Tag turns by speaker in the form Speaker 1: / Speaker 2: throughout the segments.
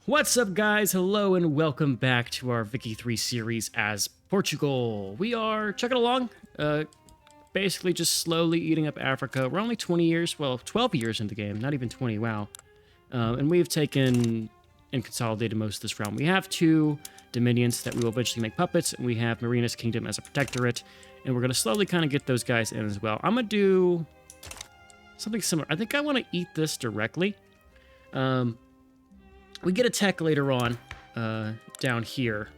Speaker 1: What's up, guys? Hello and welcome back to our Vicky 3 series as Portugal. We are chugging along, basically just slowly eating up Africa. We're only 20 years, well, 12 years into the game, not even 20, wow. And we've taken and consolidated most of this realm. We have two dominions that we will eventually make puppets, and we have Marina's Kingdom as a protectorate, and we're going to slowly kind of get those guys in as well. I'm going to do something similar. I think I want to eat this directly. We get a tech later on down here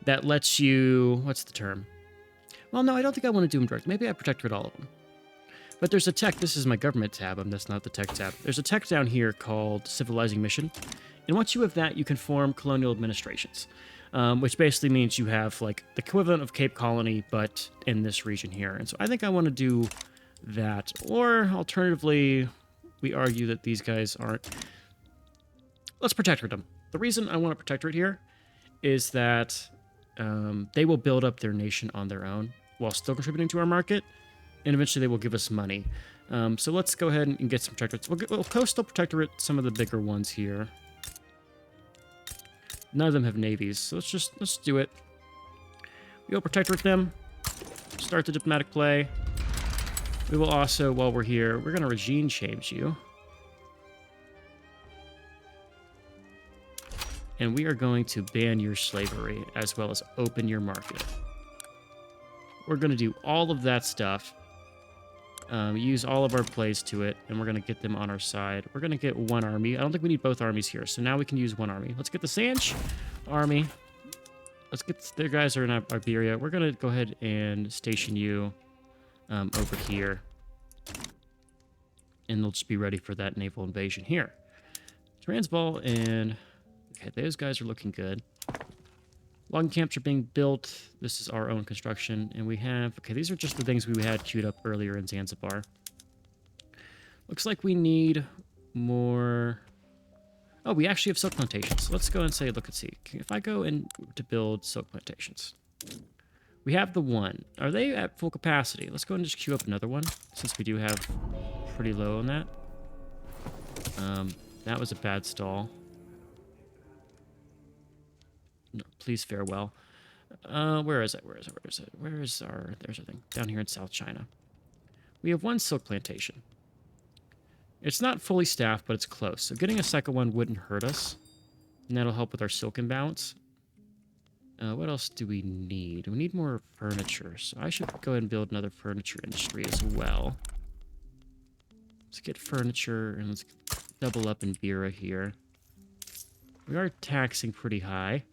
Speaker 1: that lets you... What's the term? Well, no, I don't think I want to do them direct. Maybe I protectorate all of them. But there's a tech. This is my government tab. That's not the tech tab. There's a tech down here called Civilizing Mission. And once you have that, you can form colonial administrations, which basically means you have like the equivalent of Cape Colony, but in this region here. And so I think I want to do that. Or alternatively, we argue that these guys aren't... Let's protectorate them. The reason I want to protectorate here is that they will build up their nation on their own while still contributing to our market, and eventually they will give us money. So let's go ahead and get some protectorates. We'll coastal protectorate some of the bigger ones here. None of them have navies, so let's do it. We'll protectorate them. Start the diplomatic play. We will also, while we're here, we're going to regime change you. And we are going to ban your slavery, as well as open your market. We're going to do all of that stuff. Use all of our plays to it, and we're going to get them on our side. We're going to get one army. I don't think we need both armies here, so now we can use one army. Let's get the Sanch army. Let's get... Their guys are in Iberia. We're going to go ahead and station you over here. And they'll just be ready for that naval invasion here. Transvaal and... Okay, those guys are looking good. Logging camps are being built. This is our own construction. And we have... Okay, these are just the things we had queued up earlier in Zanzibar. Looks like we need more... Oh, we actually have silk plantations. So let's go and say, look and see. If I go in to build silk plantations. We have the one. Are they at full capacity? Let's go and just queue up another one, since we do have pretty low on that. That was a bad stall. No, please farewell. Where is it? There's our thing. Down here in South China. We have one silk plantation. It's not fully staffed, but it's close. So getting a second one wouldn't hurt us. And that'll help with our silk imbalance. What else do we need? We need more furniture. So I should go ahead and build another furniture industry as well. Let's get furniture and let's double up in Bira here. We are taxing pretty high.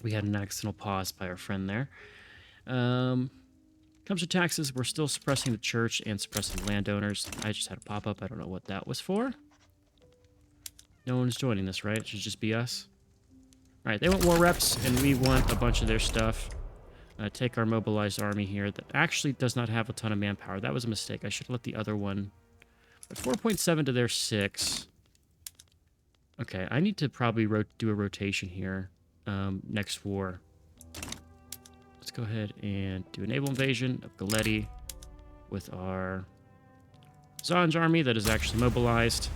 Speaker 1: We had an accidental pause by our friend there. Comes to taxes, we're still suppressing the church and suppressing landowners. I just had a pop-up. I don't know what that was for. No one's joining this, right? It should just be us. All right, they want war reps, and we want a bunch of their stuff. Take our mobilized army here that actually does not have a ton of manpower. That was a mistake. I should have let the other one... But 4.7 to their 6. Okay, I need to probably do a rotation here. Next war. Let's go ahead and do a naval invasion of Galeti with our Zanj army that is actually mobilized.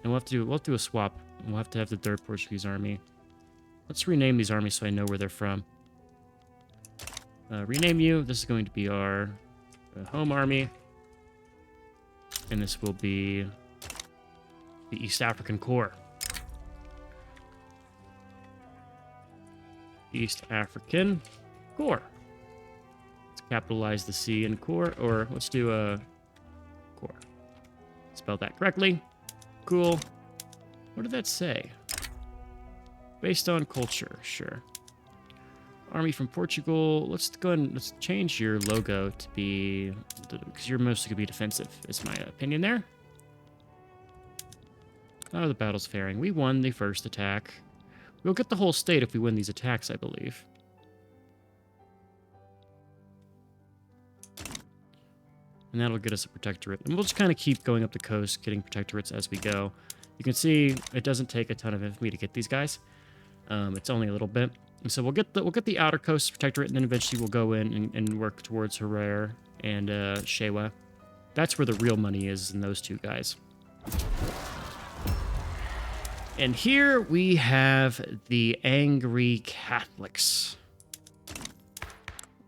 Speaker 1: And we'll have to do a swap. We'll have to have the third Portuguese army. Let's rename these armies so I know where they're from. Rename you. This is going to be our home army. And this will be the East African Corps. East African Corps. Let's capitalize the C in Corps, or let's do a Corps. Spell that correctly. Cool. What did that say? Based on culture, sure. Army from Portugal. Let's go ahead and let's change your logo to be, because you're mostly going to be defensive, is my opinion there. How are the battles faring? We won the first attack. We'll get the whole state if we win these attacks, I believe. And that'll get us a protectorate. And we'll just kind of keep going up the coast, getting protectorates as we go. You can see it doesn't take a ton of infamy to get these guys. It's only a little bit. And so we'll get the outer coast protectorate, and then eventually we'll go in and work towards Herrera and Shewa. That's where the real money is in those two guys. And here we have the angry Catholics.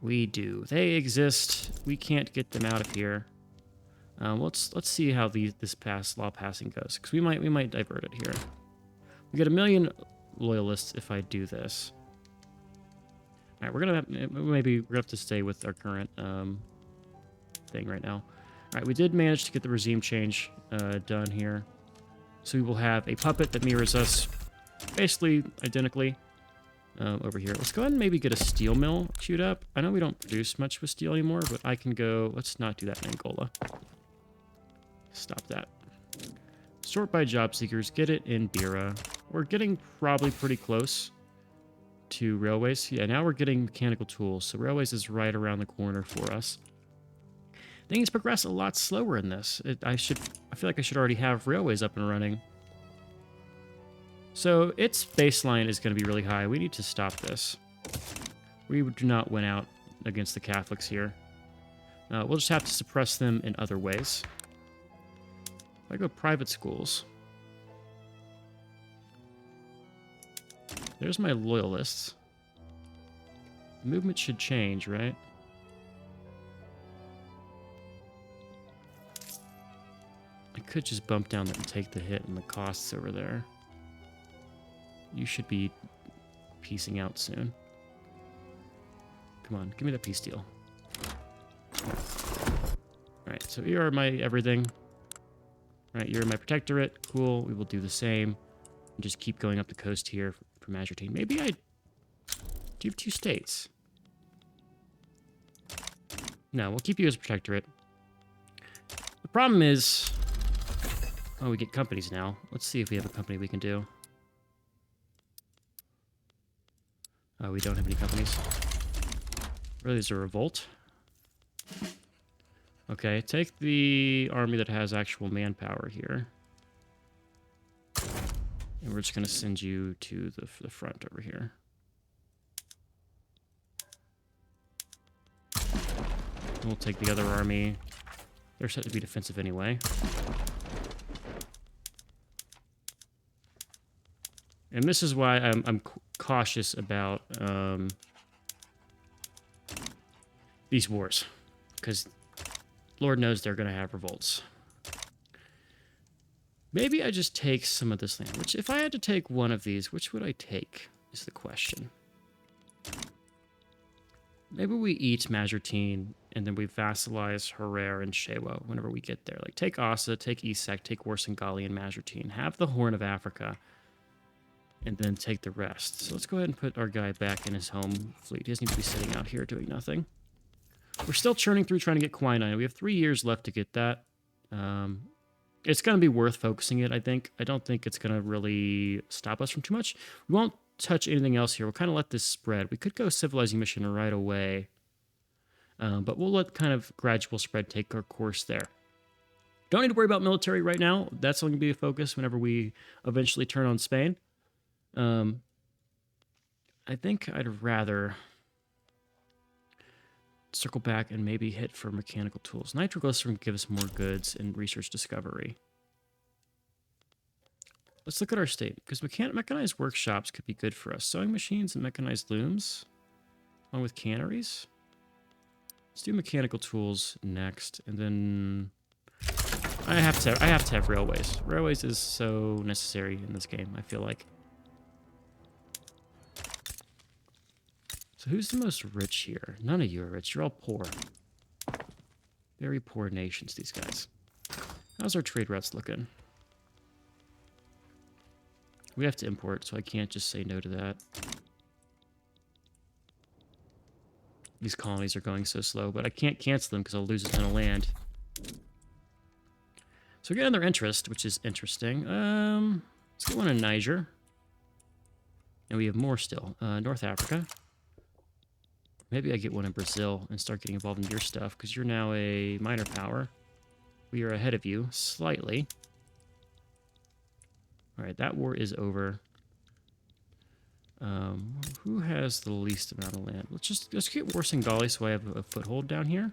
Speaker 1: We do. They exist. We can't get them out of here. Let's see how this law passing goes, because we might divert it here. We get 1 million loyalists if I do this. All right, we're gonna have to stay with our current thing right now. All right, we did manage to get the regime change done here, so we will have a puppet that mirrors us, basically identically. Over here. Let's go ahead and maybe get a steel mill queued up. I know we don't produce much with steel anymore, but I can go... Let's not do that in Angola. Stop that. Sort by job seekers. Get it in Bira. We're getting probably pretty close to railways. Yeah, now we're getting mechanical tools, so railways is right around the corner for us. Things progress a lot slower in this. I feel like I should already have railways up and running. So its baseline is going to be really high. We need to stop this. We do not win out against the Catholics here. We'll just have to suppress them in other ways. If I go private schools. There's my loyalists. The movement should change, right? I could just bump down and take the hit and the costs over there. You should be piecing out soon. Come on, give me that peace deal. Alright, so you are my everything. Alright, you're my protectorate. Cool, we will do the same. And just keep going up the coast here for Majertine. Maybe I... Do you have 2 states? No, we'll keep you as protectorate. The problem is... Oh, we get companies now. Let's see if we have a company we can do. Oh, we don't have any companies. Really, there's a revolt. Okay, take the army that has actual manpower here. And we're just going to send you to the front over here. We'll take the other army. They're set to be defensive anyway. And this is why I'm cautious about these wars. Because Lord knows they're going to have revolts. Maybe I just take some of this land. Which, if I had to take one of these, which would I take, is the question. Maybe we eat Majertine, and then we vassalize Herrera and Shewa whenever we get there. Like, take Asa, take Isak, take Warsangali and Majertine. Have the Horn of Africa. And then take the rest. So let's go ahead and put our guy back in his home fleet. He doesn't need to be sitting out here doing nothing. We're still churning through trying to get quinine. We have 3 years left to get that. It's going to be worth focusing it, I think. I don't think it's going to really stop us from too much. We won't touch anything else here. We'll kind of let this spread. We could go civilizing mission right away. But we'll let kind of gradual spread take our course there. Don't need to worry about military right now. That's going to be a focus whenever we eventually turn on Spain. I think I'd rather circle back and maybe hit for mechanical tools. Nitroglycerin give us more goods and research discovery. Let's look at our state, because mechanized workshops could be good for us. Sewing machines and mechanized looms, along with canneries. Let's do mechanical tools next, and then I have to have railways. Railways is so necessary in this game, I feel like. So who's the most rich here? None of you are rich. You're all poor. Very poor nations, these guys. How's our trade routes looking? We have to import, so I can't just say no to that. These colonies are going so slow, but I can't cancel them because I'll lose a ton of land. So we're getting their interest, which is interesting. Let's get one in Niger. And we have more still. North Africa. Maybe I get one in Brazil and start getting involved in your stuff, because you're now a minor power. We are ahead of you, slightly. Alright, that war is over. Who has the least amount of land? Let's get Warsangali so I have a foothold down here.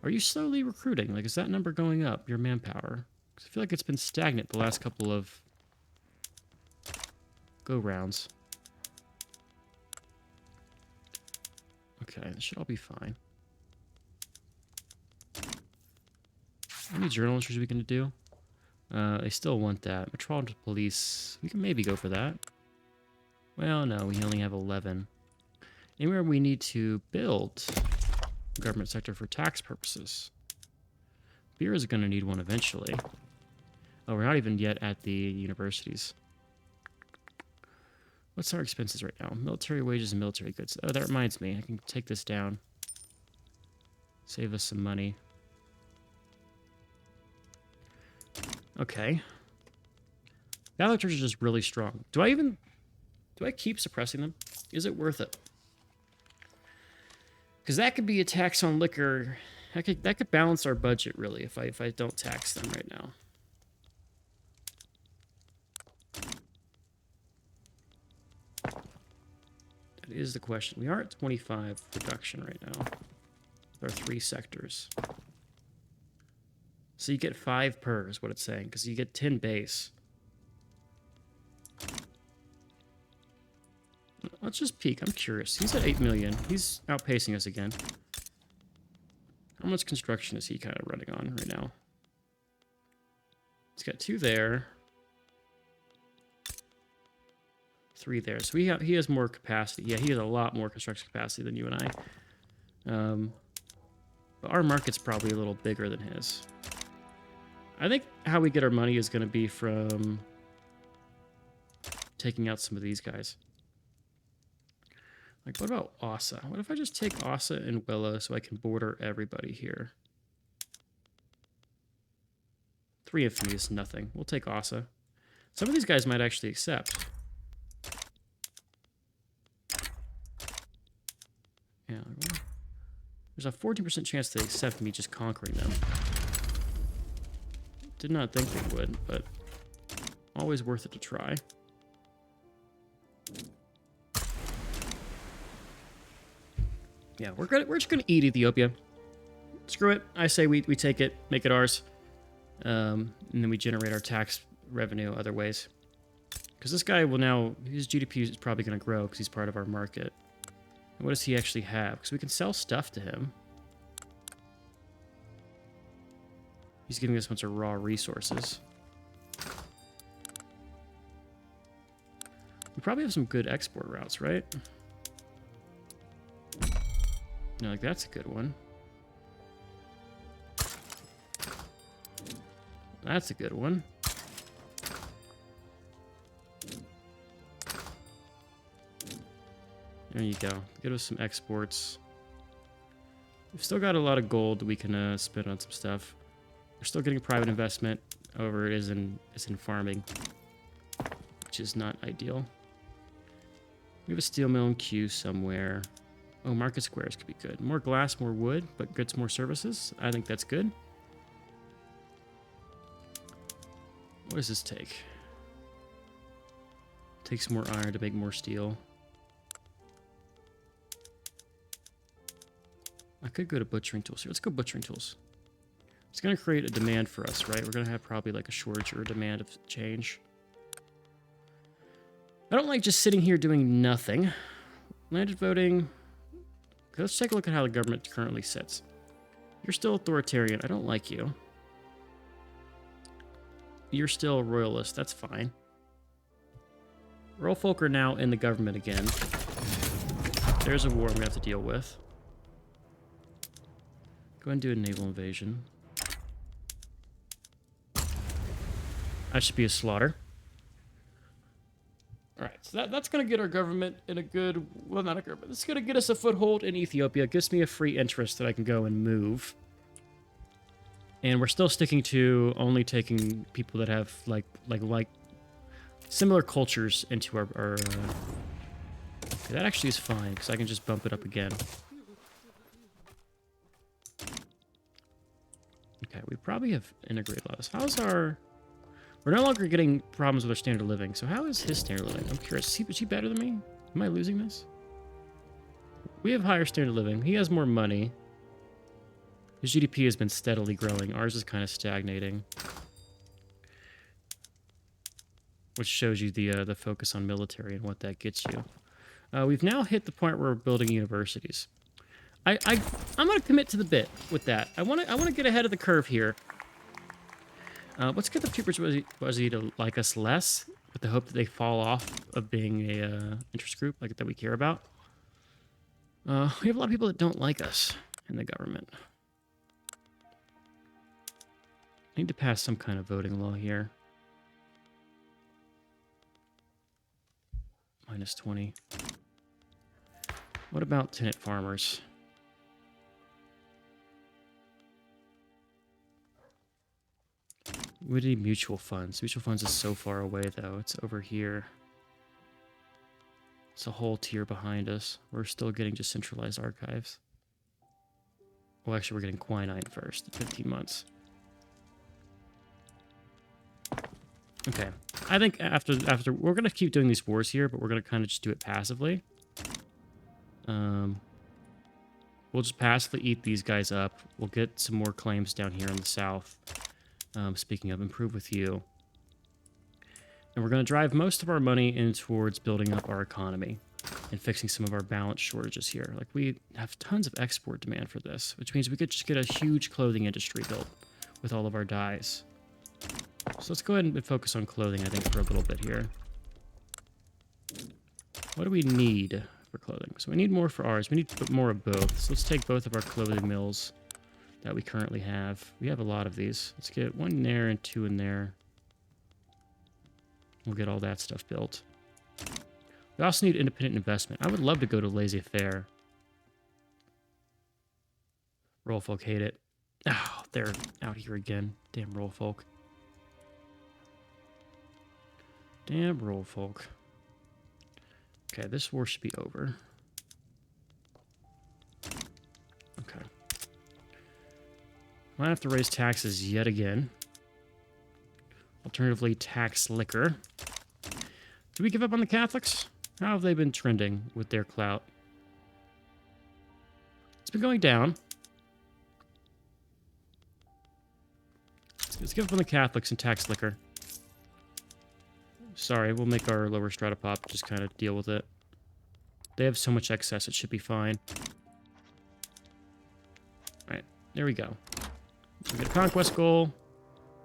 Speaker 1: Are you slowly recruiting? Like, is that number going up, your manpower? Because I feel like it's been stagnant the last couple of go rounds. Okay, this should all be fine. How many journal entries are we going to do? They still want that. Metropolitan Police, we can maybe go for that. Well, no, we only have 11. Anywhere we need to build a government sector for tax purposes. Beer is going to need one eventually. Oh, we're not even yet at the universities. What's our expenses right now? Military wages and military goods. Oh, that reminds me. I can take this down. Save us some money. Okay. Catholic Church is just really strong. Do I keep suppressing them? Is it worth it? Because that could be a tax on liquor. That could balance our budget, really, if I don't tax them right now. That is the question. We are at 25 production right now. There are 3 sectors. So you get 5 per is what it's saying, because you get 10 base. Let's just peek. I'm curious. He's at 8 million. He's outpacing us again. How much construction is he kind of running on right now? He's got 2 there. 3 there. So he has more capacity. Yeah, he has a lot more construction capacity than you and I. But our market's probably a little bigger than his. I think how we get our money is going to be from taking out some of these guys. Like, what about Ossa? What if I just take Ossa and Willow so I can border everybody here? 3 infamy is nothing. We'll take Ossa. Some of these guys might actually accept. Yeah. There's a 14% chance they accept me just conquering them. Did not think they would, but always worth it to try. Yeah, we're just gonna eat Ethiopia. Screw it. I say we take it, make it ours, and then we generate our tax revenue other ways. Because this guy will now, his GDP is probably gonna grow because he's part of our market. And what does he actually have? Because we can sell stuff to him. He's giving us a bunch of raw resources. We probably have some good export routes, right? No, like that's a good one. That's a good one. There you go. Get us some exports. We've still got a lot of gold that we can spend on some stuff. We're still getting private investment. However, it's in farming, which is not ideal. We have a steel mill in queue somewhere. Oh, market squares could be good. More glass, more wood, but gets more services. I think that's good. What does this take? Takes more iron to make more steel. I could go to butchering tools here. Let's go butchering tools. It's going to create a demand for us, right? We're going to have probably like a shortage or a demand of change. I don't like just sitting here doing nothing. Landed voting. Okay, let's take a look at how the government currently sits. You're still authoritarian. I don't like you. You're still a royalist. That's fine. Royal folk are now in the government again. There's a war I'm going to have to deal with. Go ahead and do a naval invasion. That should be a slaughter. Alright, so that's going to get our government in a good... Well, not a government. It's going to get us a foothold in Ethiopia. It gives me a free interest that I can go and move. And we're still sticking to only taking people that have, like similar cultures into our okay, that actually is fine, because I can just bump it up again. Okay, we probably have integrated a lot of this. How's our... We're no longer getting problems with our standard of living. So how is his standard of living? I'm curious. Is he better than me? Am I losing this? We have higher standard of living. He has more money. His GDP has been steadily growing. Ours is kind of stagnating. which shows you the focus on military and what that gets you. We've now hit the point where we're building universities. I'm going to commit to the bit with that. I want to get ahead of the curve here. Let's get the troopers to like us less, with the hope that they fall off of being a interest group like that we care about. We have a lot of people that don't like us in the government. I need to pass some kind of voting law here. Minus 20. What about tenant farmers? We need mutual funds. Mutual funds is so far away, though. It's over here. It's a whole tier behind us. We're still getting just centralized archives. Well, actually, we're getting quinine first. 15 months. Okay. I think after we're going to keep doing these wars here, but we're going to kind of just do it passively. We'll just passively eat these guys up. We'll get some more claims down here in the south. Speaking of, improve with you. And we're going to drive most of our money in towards building up our economy and fixing some of our balance shortages here. Like, we have tons of export demand for this, which means we could just get a huge clothing industry built with all of our dyes. So let's go ahead and focus on clothing, I think, for a little bit here. What do we need for clothing? So we need more for ours. We need more of both. So let's take both of our clothing mills that we currently have. We have a lot of these. Let's get one in there and two in there. We'll get all that stuff built. We also need independent investment. I would love to go to laissez-faire. Roll folk hate it. Oh, they're out here again. Damn roll folk. Damn roll folk. Okay, this war should be over. Okay. Might have to raise taxes yet again. Alternatively, tax liquor. Do we give up on the Catholics? How have they been trending with their clout? It's been going down. Let's give up on the Catholics and tax liquor. Sorry, we'll make our lower strata pop just kind of deal with it. They have so much excess, it should be fine. Alright, there we go. So we get a conquest goal.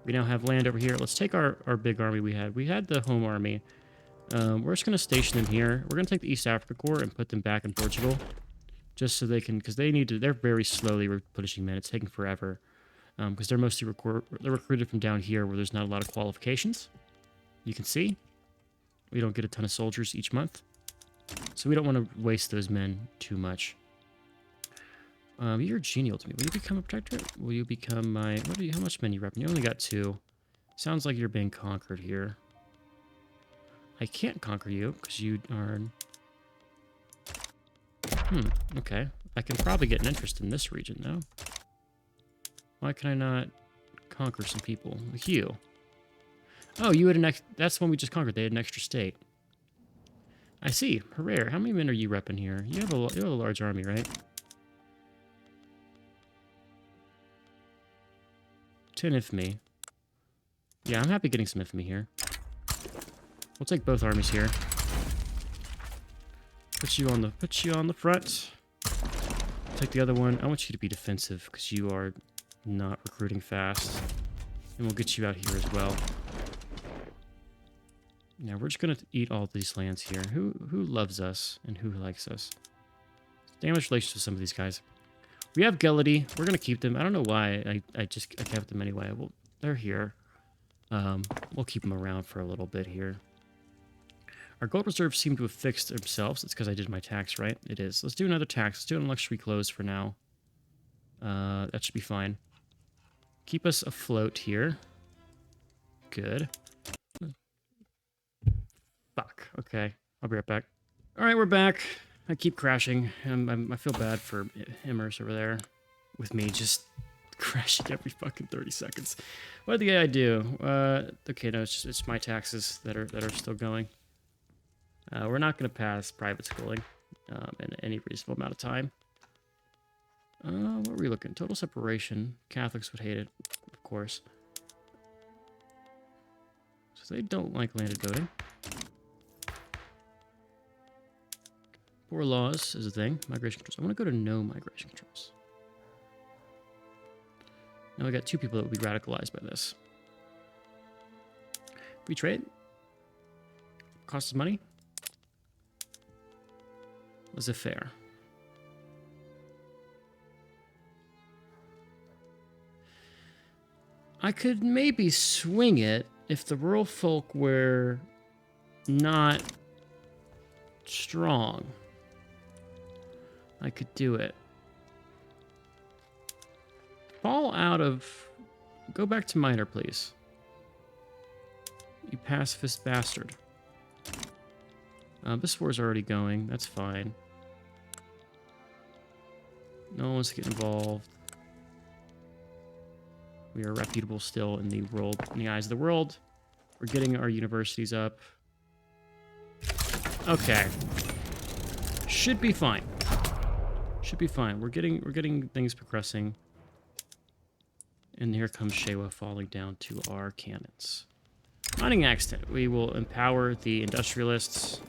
Speaker 1: We now have land over here. Let's take our big army we had. We had the home army. We're just going to station them here. We're going to take the East Africa Corps and put them back in Portugal. Just so they can, because they need to, they're very slowly replenishing men. It's taking forever. Because they're mostly they're recruited from down here where there's not a lot of qualifications. You can see. We don't get a ton of soldiers each month. So we don't want to waste those men too much. You're genial to me. Will you become a protectorate? Will you become my... how much men you rep? You only got 2. Sounds like you're being conquered here. I can't conquer you because you are... okay. I can probably get an interest in this region, though. Why can I not conquer some people? Like you. Oh, you had an that's the one we just conquered. They had an extra state. I see. Hooray. How many men are you repping here? You have a large army, right? 10 infamy. Yeah, I'm happy getting some infamy here. We'll take both armies here. Put you on the front. Take the other one. I want you to be defensive because you are not recruiting fast. And we'll get you out here as well. Now we're just gonna eat all these lands here. Who loves us and who likes us? Damage relations with some of these guys. We have Gelady. We're gonna keep them. I don't know why. I kept them anyway. Well, they're here. We'll keep them around for a little bit here. Our gold reserves seem to have fixed themselves. It's because I did my tax, right? It is. Let's do another tax. Let's do it on luxury clothes for now. That should be fine. Keep us afloat here. Good. Fuck. Okay. I'll be right back. All right, we're back. I keep crashing. I feel bad for Immers over there with me just crashing every fucking 30 seconds. What did the AI do? Okay, no, it's my taxes that are still going. We're not going to pass private schooling in any reasonable amount of time. What were we looking? Total separation. Catholics would hate it, of course. So they don't like landed voting. Poor laws is a thing. Migration controls. I want to go to no migration controls. Now we got 2 people that will be radicalized by this. Free trade. Costs us money. Laissez-faire. I could maybe swing it if the rural folk were not strong. I could do it. Fall out of... Go back to minor, please. You pacifist bastard. This war's already going. That's fine. No one wants to get involved. We are reputable still in the world, in the eyes of the world. We're getting our universities up. Okay. Should be fine. Should be fine. We're getting things progressing. And here comes Shewa falling down to our cannons. Mining accident. We will empower the industrialists.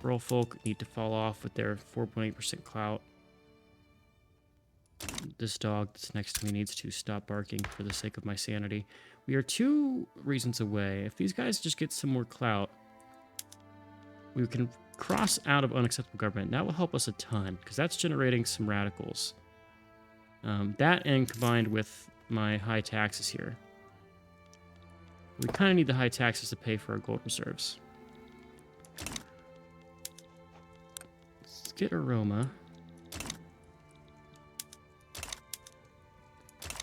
Speaker 1: Rural folk need to fall off with their 4.8% clout. This dog that's next to me needs to stop barking for the sake of my sanity. We are 2 reasons away. If these guys just get some more clout, we can cross out of unacceptable government. That will help us a ton, because that's generating some radicals. That and combined with my high taxes here. We kind of need the high taxes to pay for our gold reserves. Let's get Aroma.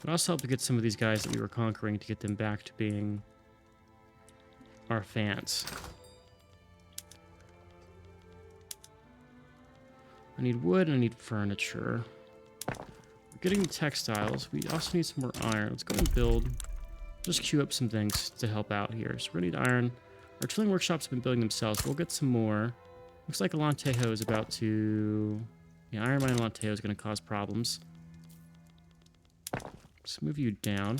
Speaker 1: It also helped to get some of these guys that we were conquering to get them back to being our fans. I need wood and I need furniture. We're getting the textiles. We also need some more iron. Let's go and build. Just queue up some things to help out here. So we're going to need iron. Our tooling workshops have been building themselves. We'll get some more. Looks like Alentejo is about to... Yeah, iron mine Alentejo is going to cause problems. Let's move you down.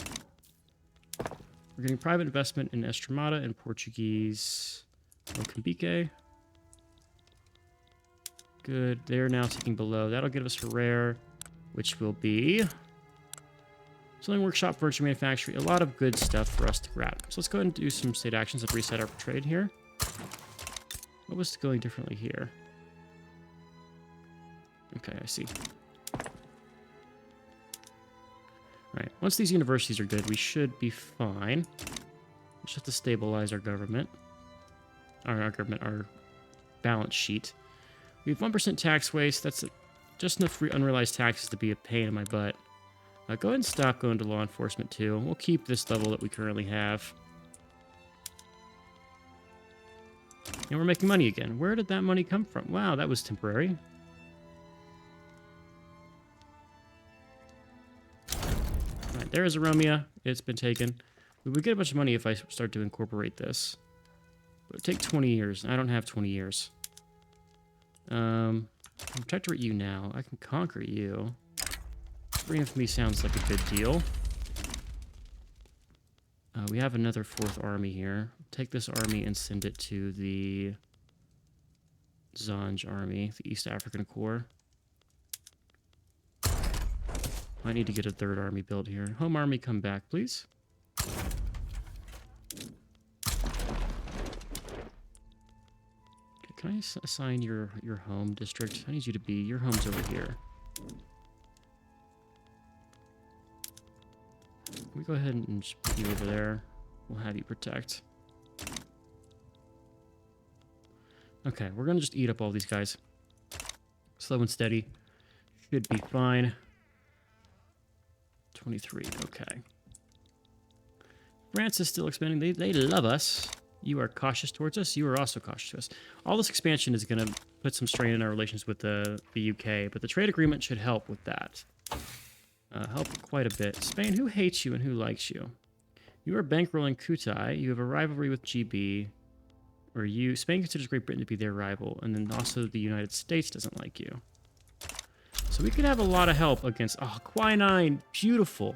Speaker 1: We're getting private investment in Estremada and Portuguese Mocambique. Good. They're now ticking below. That'll give us a rare, which will be selling workshop, furniture manufacturing. A lot of good stuff for us to grab. So let's go ahead and do some state actions and reset our trade here. What was going differently here? Okay, I see. Alright, once these universities are good, we should be fine. We just have to stabilize our government. Our balance sheet. We have 1% tax waste. That's just enough unrealized taxes to be a pain in my butt. Go ahead and stop going to law enforcement too. We'll keep this level that we currently have. And we're making money again. Where did that money come from? Wow, that was temporary. Alright, there is Aromia. It's been taken. We would get a bunch of money if I start to incorporate this. But it would take 20 years. I don't have 20 years. I'm protectorate you now. I can conquer you. Free infamy sounds like a good deal. We have another 4th army here. Take this army and send it to the Zanj army, the East African Corps. I need to get a 3rd army built here. Home army, come back, please. Can I assign your home district? I need you to be... Your home's over here. Can we go ahead and just put you over there? We'll have you protect. Okay, we're going to just eat up all these guys. Slow and steady. Should be fine. 23, okay. France is still expanding. They love us. You are cautious towards us. You are also cautious to us. All this expansion is going to put some strain in our relations with the UK, but the trade agreement should help with that. Help quite a bit. Spain, who hates you and who likes you? You are bankrolling Kutai. You have a rivalry with GB. Or you... Spain considers Great Britain to be their rival, and then also the United States doesn't like you. So we could have a lot of help against... Oh, Quinine! Beautiful!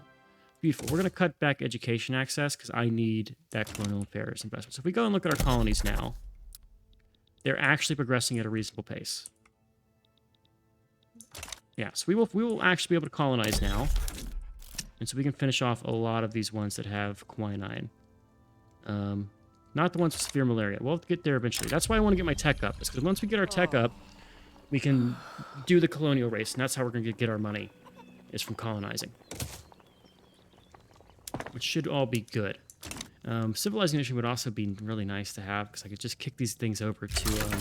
Speaker 1: Beautiful. We're going to cut back education access because I need that colonial affairs investment. So if we go and look at our colonies now, they're actually progressing at a reasonable pace. Yeah, so we will actually be able to colonize now. And so we can finish off a lot of these ones that have quinine. Not the ones with severe malaria. We'll get there eventually. That's why I want to get my tech up. Because once we get our tech up, we can do the colonial race. And that's how we're going to get our money, is from colonizing. Which should all be good. Civilizing nation would also be really nice to have, because I could just kick these things over to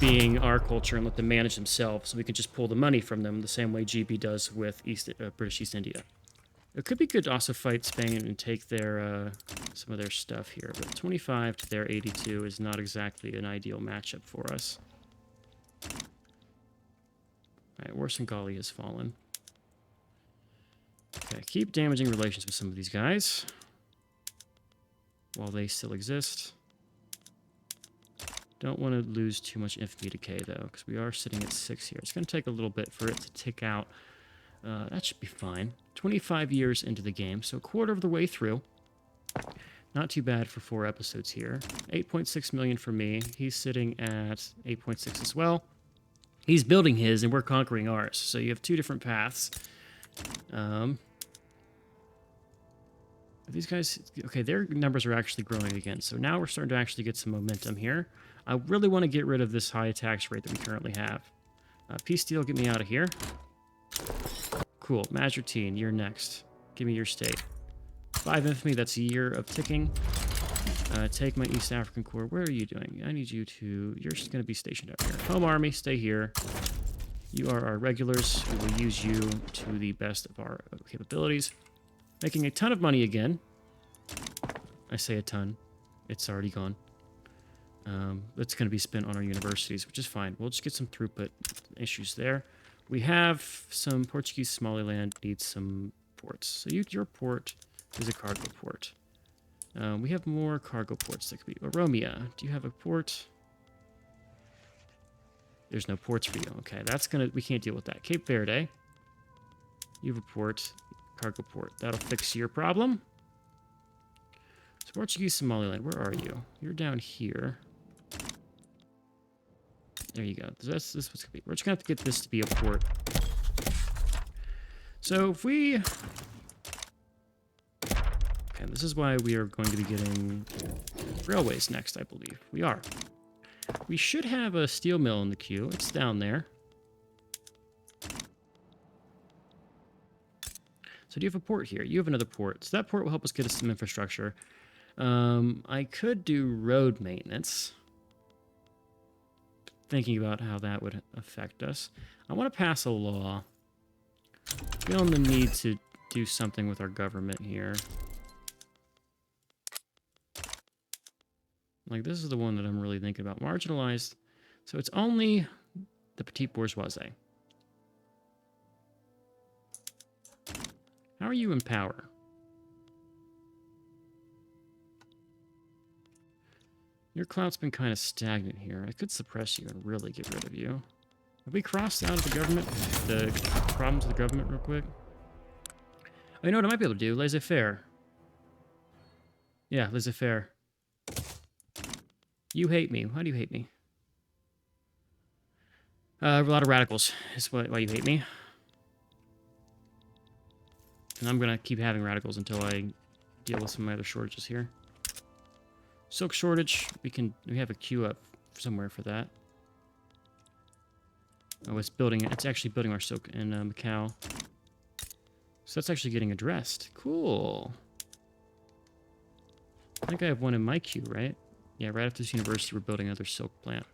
Speaker 1: being our culture and let them manage themselves, so we can just pull the money from them the same way GB does with British East India. It could be good to also fight Spain and take their some of their stuff here, but 25 to their 82 is not exactly an ideal matchup for us. All right, Warsangali has fallen. Okay, keep damaging relations with some of these guys while they still exist. Don't want to lose too much infamy decay, though, because we are sitting at 6 here. It's going to take a little bit for it to tick out. That should be fine. 25 years into the game, so a quarter of the way through. Not too bad for 4 episodes here. 8.6 million for me. He's sitting at 8.6 as well. He's building his, and we're conquering ours. So you have 2 different paths. These guys, okay, their numbers are actually growing again. So now we're starting to actually get some momentum here. I really want to get rid of this high tax rate that we currently have. Peace deal, get me out of here. Cool, Mazartine, you're next. Give me your state. 5 infamy, that's a year of ticking. Take my East African Corps. Where are you doing? I need you to, you're just going to be stationed out here. Home army, stay here. You are our regulars. We will use you to the best of our capabilities. Making a ton of money again. I say a ton. It's already gone. That's going to be spent on our universities, which is fine. We'll just get some throughput issues there. We have some Portuguese Somaliland needs some ports. So your port is a cargo port. We have more cargo ports that could be. Oromia, do you have a port? There's no ports for you. Okay, that's gonna. We can't deal with that. Cape Verde, you have a port, cargo port. That'll fix your problem. So Portuguese Somaliland, where are you? You're down here. There you go. This is what's gonna be. We're just gonna have to get this to be a port. So if we, okay, this is why we are going to be getting railways next, I believe. We are. We should have a steel mill in the queue. It's down there. So do you have a port here? You have another port. So that port will help us get us some infrastructure. I could do road maintenance. Thinking about how that would affect us. I want to pass a law. Feeling the need to do something with our government here. Like, this is the one that I'm really thinking about. Marginalized. So it's only the petite bourgeoisie. How are you in power? Your clout's been kind of stagnant here. I could suppress you and really get rid of you. Have we crossed out of the government? The problems with the government real quick? Oh, you know what I might be able to do? Laissez-faire. Yeah, laissez-faire. You hate me. Why do you hate me? A lot of radicals is why you hate me. And I'm going to keep having radicals until I deal with some of my other shortages here. Silk shortage. We have a queue up somewhere for that. Oh, it's actually building our silk in Macau. So that's actually getting addressed. Cool. I think I have one in my queue, right? Yeah, right after this university, we're building another silk plant.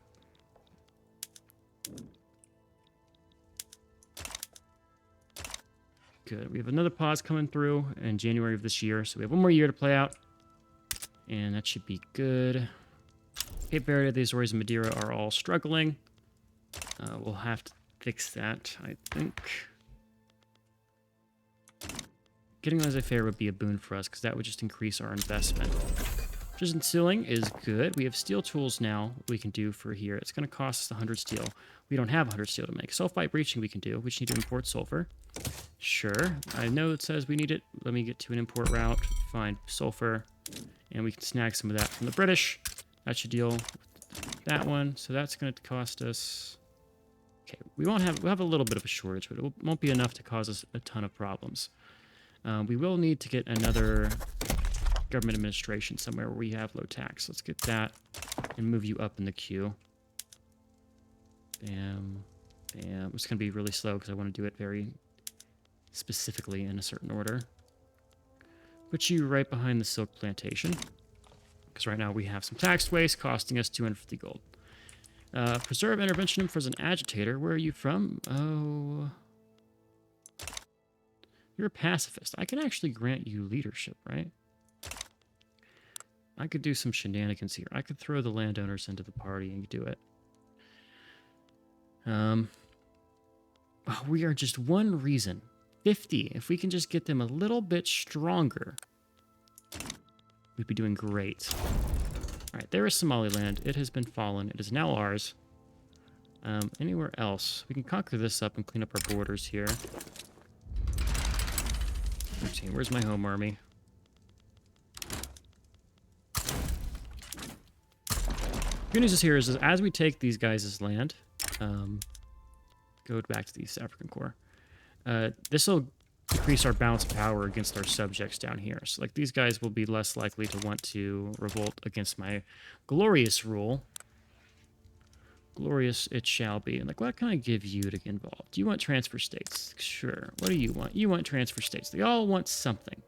Speaker 1: Good. We have another pause coming through in January of this year, so we have one more year to play out. And that should be good. Cape Verde, the Azores, and Madeira are all struggling. We'll have to fix that, I think. Getting laissez-faire would be a boon for us, because that would just increase our investment. Precision sealing is good. We have steel tools now we can do for here. It's going to cost us 100 steel. We don't have 100 steel to make. Sulfite breaching we can do. We just need to import sulfur. Sure. I know it says we need it. Let me get to an import route, find sulfur, and we can snag some of that from the British. That should deal with that one. So that's going to cost us... Okay, we'll have a little bit of a shortage, but it won't be enough to cause us a ton of problems. We will need to get another government administration somewhere where we have low tax. Let's get that and move you up in the queue. Bam. Bam. It's going to be really slow because I want to do it very specifically in a certain order. Put you right behind the silk plantation. Because right now we have some tax waste costing us 250 gold. Preserve intervention for as an agitator. Where are you from? Oh... You're a pacifist. I can actually grant you leadership, right? I could do some shenanigans here. I could throw the landowners into the party and do it. Oh, we are just one reason. 50. If we can just get them a little bit stronger, we'd be doing great. All right, there is Somaliland. It has been fallen. It is now ours. Anywhere else? We can conquer this up and clean up our borders here. 13. Where's my home army? Good news is here is as we take these guys' land, go back to the East African Corps, this will increase our balance of power against our subjects down here. So, like, these guys will be less likely to want to revolt against my glorious rule. Glorious it shall be. And, like, what can I give you to get involved? Do you want transfer states? Sure. What do you want? You want transfer states. They all want something.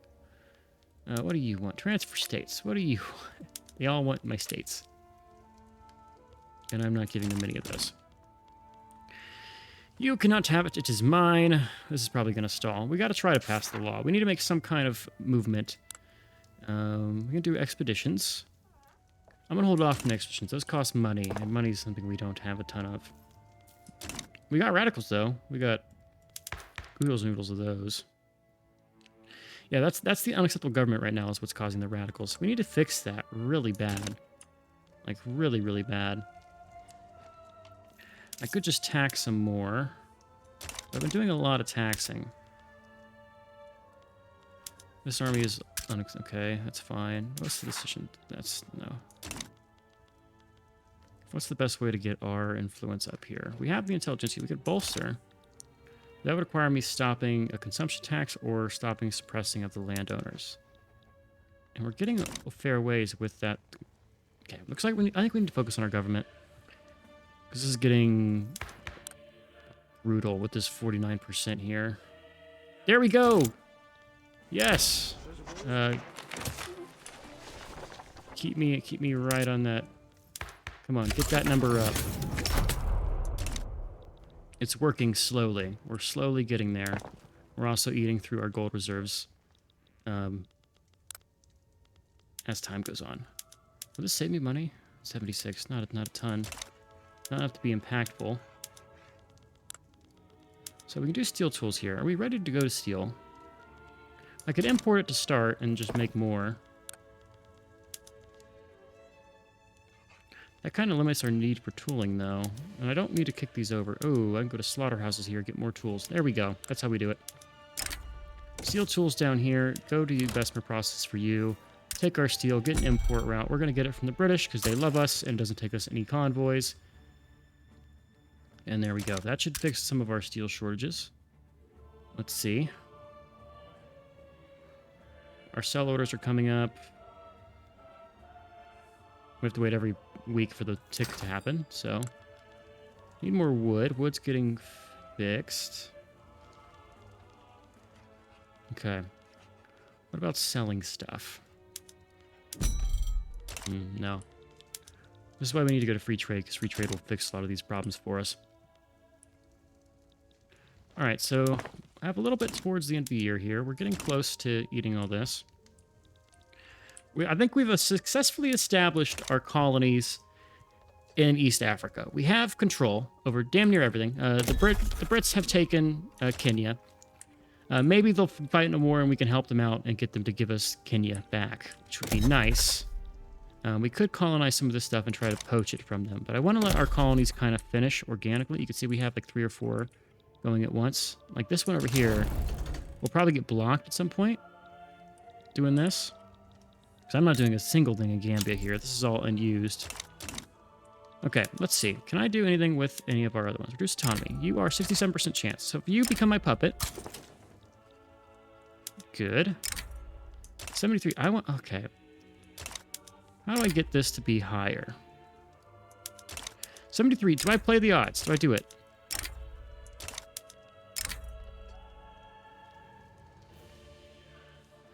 Speaker 1: What do you want? Transfer states. What do you want? They all want my states. And I'm not giving them any of those. You cannot have it. It is mine. This is probably going to stall. We got to try to pass the law. We need to make some kind of movement. We can do expeditions. I'm going to hold off from expeditions. Those cost money, and money is something we don't have a ton of. We got radicals, though. We got oodles and oodles of those. Yeah, that's the unacceptable government right now is what's causing the radicals. We need to fix that really bad. Like, really, really bad. I could just tax some more. I've been doing a lot of taxing. This army is... Okay, that's fine. What's the decision? That's... No. What's the best way to get our influence up here? We have the intelligence. We could bolster. That would require me stopping a consumption tax or stopping suppressing of the landowners. And we're getting a fair ways with that. Okay, looks like I think we need to focus on our government. Because this is getting brutal with this 49% here. There we go! Yes! Keep me right on that. Come on, get that number up. It's working slowly. We're slowly getting there. We're also eating through our gold reserves as time goes on. Will this save me money? 76, not a ton. Not enough to be impactful. So we can do steel tools here. Are we ready to go to steel? I could import it to start and just make more. That kind of limits our need for tooling, though. And I don't need to kick these over. Oh, I can go to slaughterhouses here, get more tools. There we go. That's how we do it. Steel tools down here. Go to the investment process for you. Take our steel, get an import route. We're going to get it from the British because they love us and doesn't take us any convoys. And there we go. That should fix some of our steel shortages. Let's see. Our sell orders are coming up. We have to wait every week for the tick to happen, so... Need more wood. Wood's getting fixed. Okay. What about selling stuff? No. This is why we need to go to free trade, because free trade will fix a lot of these problems for us. Alright, so I have a little bit towards the end of the year here. We're getting close to eating all this. I think we've successfully established our colonies in East Africa. We have control over damn near everything. The Brits have taken Kenya. Maybe they'll fight in a war and we can help them out and get them to give us Kenya back, which would be nice. We could colonize some of this stuff and try to poach it from them, but I want to let our colonies kind of finish organically. You can see we have like 3 or 4 going at once. Like this one over here will probably get blocked at some point doing this. Because I'm not doing a single thing in Gambia here. This is all unused. Okay, let's see. Can I do anything with any of our other ones? Reduce autonomy. You are 67% chance. So if you become my puppet... Good. 73. I want... Okay. How do I get this to be higher? 73. Do I play the odds? Do I do it?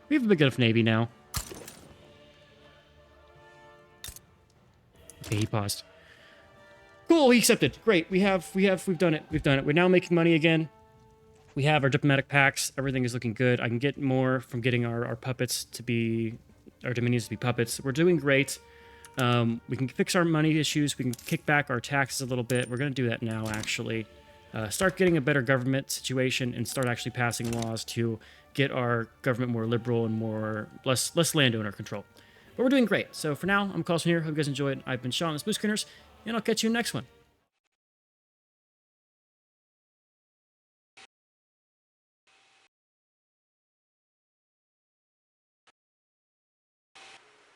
Speaker 1: We have a big enough navy now. Okay, he paused. Cool, he accepted. Great. We've done it. We've done it. We're now making money again. We have our diplomatic pacts. Everything is looking good. I can get more from getting our puppets to be... Our dominions to be puppets. We're doing great. We can fix our money issues. We can kick back our taxes a little bit. We're going to do that now, actually. Start getting a better government situation and start actually passing laws to get our government more liberal and less landowner control. But we're doing great. So for now, I'm Carlson here. Hope you guys enjoyed. I've been Sean, the Spookscreeners, and I'll catch you in the next one.